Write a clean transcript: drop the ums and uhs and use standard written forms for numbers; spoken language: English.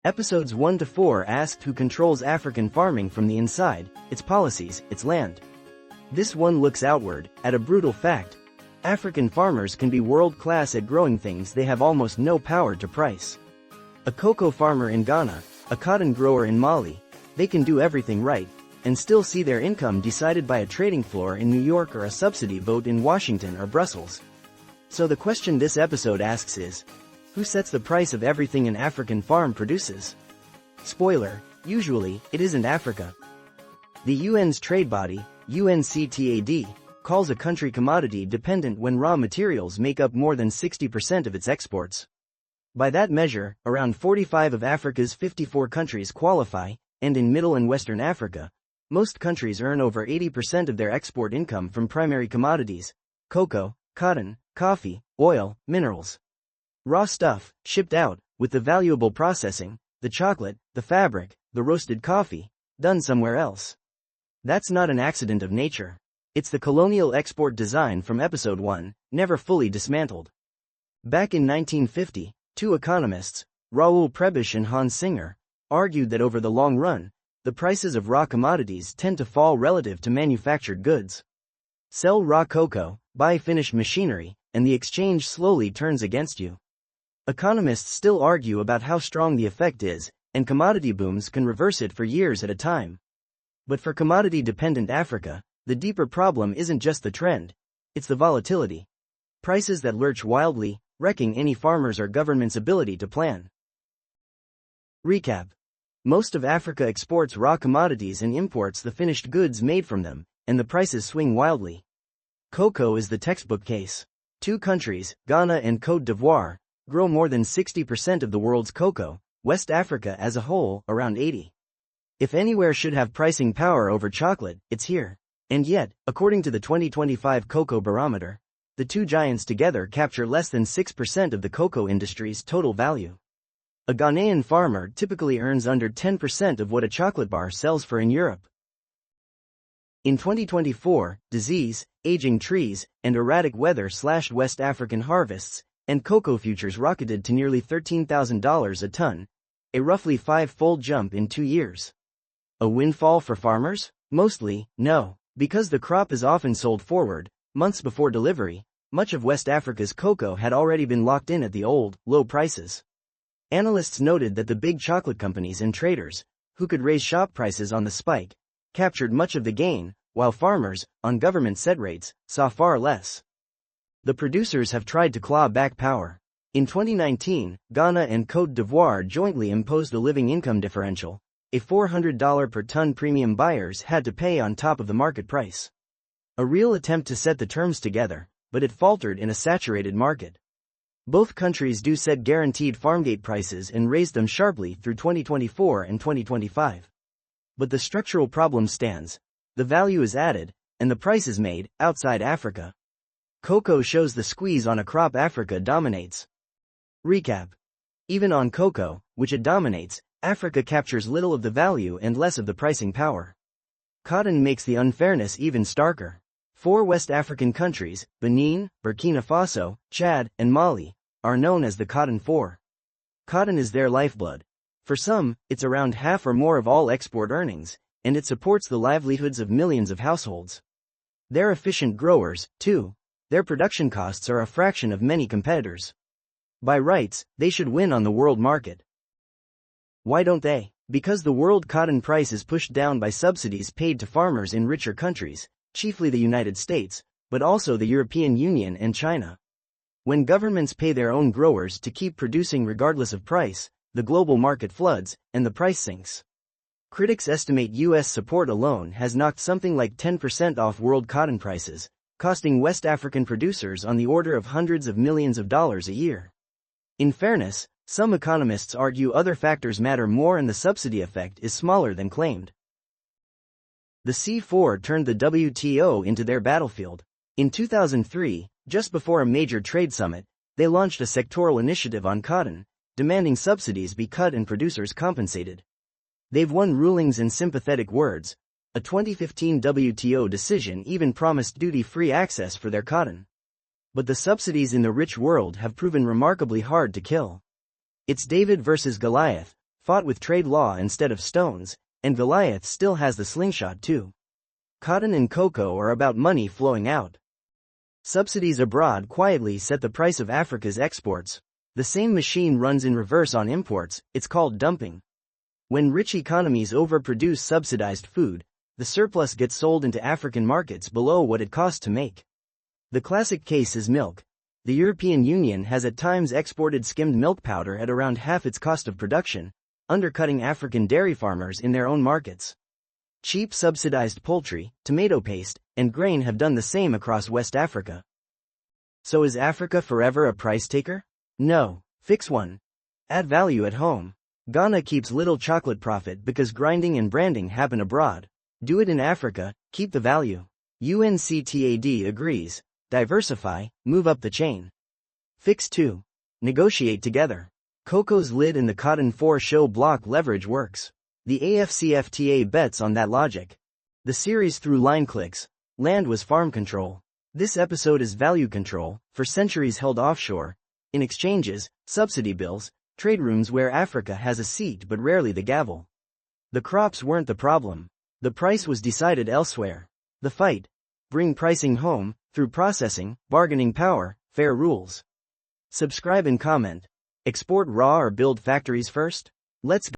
Episodes 1 to 4 asked who controls African farming from the inside, its policies, its land. This one looks outward, at a brutal fact. African farmers can be world-class at growing things they have almost no power to price. A cocoa farmer in Ghana, a cotton grower in Mali, they can do everything right, and still see their income decided by a trading floor in New York or a subsidy vote in Washington or Brussels. So the question this episode asks is, who sets the price of everything an African farm produces? Spoiler, usually, it isn't Africa. The UN's trade body, UNCTAD, calls a country commodity dependent when raw materials make up more than 60% of its exports. By that measure, around 45 of Africa's 54 countries qualify, and in Middle and Western Africa, most countries earn over 80% of their export income from primary commodities: cocoa, cotton, coffee, oil, minerals. Raw stuff, shipped out, with the valuable processing, the chocolate, the fabric, the roasted coffee, done somewhere else. That's not an accident of nature. It's the colonial export design from episode 1, never fully dismantled. Back in 1950, two economists, Raoul Prebisch and Hans Singer, argued that over the long run, the prices of raw commodities tend to fall relative to manufactured goods. Sell raw cocoa, buy finished machinery, and the exchange slowly turns against you. Economists still argue about how strong the effect is, and commodity booms can reverse it for years at a time. But for commodity-dependent Africa, the deeper problem isn't just the trend, it's the volatility. Prices that lurch wildly, wrecking any farmer's or government's ability to plan. Recap. Most of Africa exports raw commodities and imports the finished goods made from them, and the prices swing wildly. Cocoa is the textbook case. Two countries, Ghana and Côte d'Ivoire, grow more than 60% of the world's cocoa, West Africa as a whole, around 80%. If anywhere should have pricing power over chocolate, it's here. And yet, according to the 2025 Cocoa Barometer, the two giants together capture less than 6% of the cocoa industry's total value. A Ghanaian farmer typically earns under 10% of what a chocolate bar sells for in Europe. In 2024, disease, aging trees, and erratic weather slashed West African harvests, and cocoa futures rocketed to nearly $13,000 a ton, a roughly five-fold jump in 2 years. A windfall for farmers? Mostly, no, because the crop is often sold forward, months before delivery. Much of West Africa's cocoa had already been locked in at the old, low prices. Analysts noted that the big chocolate companies and traders, who could raise shop prices on the spike, captured much of the gain, while farmers, on government-set rates, saw far less. The producers have tried to claw back power. In 2019, Ghana and Côte d'Ivoire jointly imposed a living income differential, a $400 per ton premium buyers had to pay on top of the market price. A real attempt to set the terms together, but it faltered in a saturated market. Both countries do set guaranteed farmgate prices and raised them sharply through 2024 and 2025. But the structural problem stands. The value is added, and the price is made, outside Africa. Cocoa shows the squeeze on a crop Africa dominates. Recap. Even on cocoa, which it dominates, Africa captures little of the value and less of the pricing power. Cotton makes the unfairness even starker. 4 West African countries, Benin, Burkina Faso, Chad, and Mali, are known as the Cotton Four. Cotton is their lifeblood. For some, it's around half or more of all export earnings, and it supports the livelihoods of millions of households. They're efficient growers, too. Their production costs are a fraction of many competitors. By rights, they should win on the world market. Why don't they? Because the world cotton price is pushed down by subsidies paid to farmers in richer countries, chiefly the United States, but also the European Union and China. When governments pay their own growers to keep producing regardless of price, the global market floods, and the price sinks. Critics estimate U.S. support alone has knocked something like 10% off world cotton prices, costing West African producers on the order of hundreds of millions of dollars a year. In fairness, some economists argue other factors matter more and the subsidy effect is smaller than claimed. The C4 turned the WTO into their battlefield. In 2003, just before a major trade summit, they launched a sectoral initiative on cotton, demanding subsidies be cut and producers compensated. They've won rulings in sympathetic words. A 2015 WTO decision even promised duty-free access for their cotton. But the subsidies in the rich world have proven remarkably hard to kill. It's David versus Goliath. fought with trade law instead of stones, and Goliath still has the slingshot too. Cotton and cocoa are about money flowing out. Subsidies abroad quietly set the price of Africa's exports. The same machine runs in reverse on imports, it's called dumping. When rich economies overproduce subsidized food, the surplus gets sold into African markets below what it costs to make. The classic case is milk. The European Union has at times exported skimmed milk powder at around half its cost of production, undercutting African dairy farmers in their own markets. Cheap subsidized poultry, tomato paste, and grain have done the same across West Africa. So is Africa forever a price taker? No. Fix one. Add value at home. Ghana keeps little chocolate profit because grinding and branding happen abroad. Do it in Africa, keep the value. UNCTAD agrees. Diversify, move up the chain. Fix 2. Negotiate together. Cocoa's lid and the cotton 4-show block leverage works. The AFCFTA bets on that logic. The series through line clicks. Land was farm control. This episode is value control, for centuries held offshore, in exchanges, subsidy bills, trade rooms where Africa has a seat but rarely the gavel. The crops weren't the problem. The price was decided elsewhere. The fight. Bring pricing home, through processing, bargaining power, fair rules. Subscribe and comment. Export raw or build factories first? Let's go.